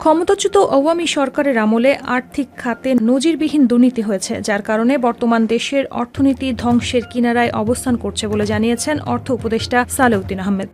ক্ষমতাচ্যুত আওয়ামী সরকারের আমলে আর্থিক খাতে নজিরবিহীন দুর্নীতি হয়েছে, যার কারণে বর্তমান দেশের অর্থনীতি ধ্বংসের কিনারায় অবস্থান করছে বলে জানিয়েছেন অর্থ উপদেষ্টা সালেউদ্দিন আহমেদ।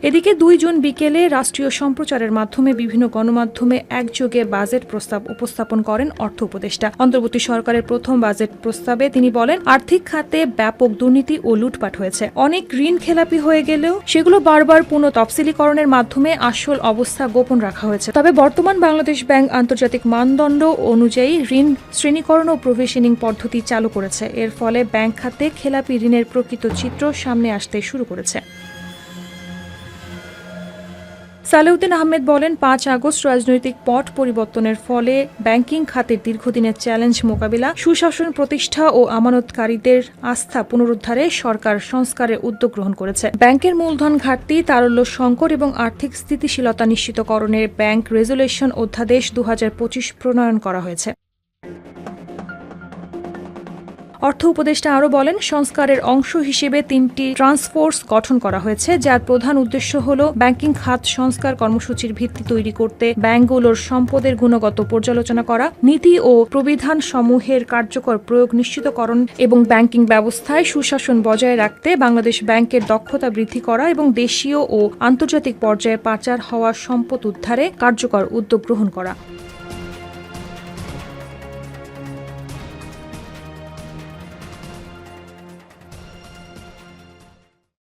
এদিকে ২ জুন বিকেলে রাষ্ট্রীয় সম্প্রচারের মাধ্যমে বিভিন্ন গণমাধ্যমে একযোগে বাজেট প্রস্তাব উপস্থাপন করেন অর্থ উপদেষ্টা। অন্তর্বর্তী সরকারের প্রথম বাজেট প্রস্তাবে তিনি বলেন, আর্থিক খাতে ব্যাপক দুর্নীতি ও লুটপাট হয়েছে। অনেক ঋণ খেলাপি হয়ে গেলেও সেগুলো বারবার পুনঃ তফসিলীকরণের মাধ্যমে আসল অবস্থা গোপন রাখা হয়েছে। তবে বর্তমান বাংলাদেশ ব্যাংক আন্তর্জাতিক মানদণ্ড অনুযায়ী ঋণ শ্রেণীকরণ ও প্রভিশনিং পদ্ধতি চালু করেছে। এর ফলে ব্যাংক খাতে খেলাপি ঋণের প্রকৃত চিত্র সামনে আসতে শুরু করেছে। সালেউদ্দিন আহমেদ বলেন, ৫ আগস্ট রাজনৈতিক পট পরিবর্তনের ফলে ব্যাংকিং খাতের দীর্ঘদিনের চ্যালেঞ্জ মোকাবিলা, সুশাসন প্রতিষ্ঠা ও আমানতকারীদের আস্থা পুনরুদ্ধারে সরকার সংস্কারের উদ্যোগ গ্রহণ করেছে। ব্যাংকের মূলধন ঘাটতি, তারল্য সংকট এবং আর্থিক স্থিতিশীলতা নিশ্চিতকরণে ব্যাংক রেজুলেশন অধ্যাদেশ ২০২৫ প্রণয়ন করা হয়েছে। অর্থ উপদেষ্টা আরও বলেন, সংস্কারের অংশ হিসেবে ৩টি ট্রান্সফোর্স গঠন করা হয়েছে, যার প্রধান উদ্দেশ্য হল ব্যাংকিং খাত সংস্কার কর্মসূচির ভিত্তি তৈরি করতে ব্যাংকগুলোর সম্পদের গুণগত পর্যালোচনা করা, নীতি ও প্রবিধান সমূহের কার্যকর প্রয়োগ নিশ্চিতকরণ এবং ব্যাংকিং ব্যবস্থায় সুশাসন বজায় রাখতে বাংলাদেশ ব্যাংকের দক্ষতা বৃদ্ধি করা এবং দেশীয় ও আন্তর্জাতিক পর্যায়ে পাচার হওয়া সম্পদ উদ্ধারে কার্যকর উদ্যোগ গ্রহণ করা।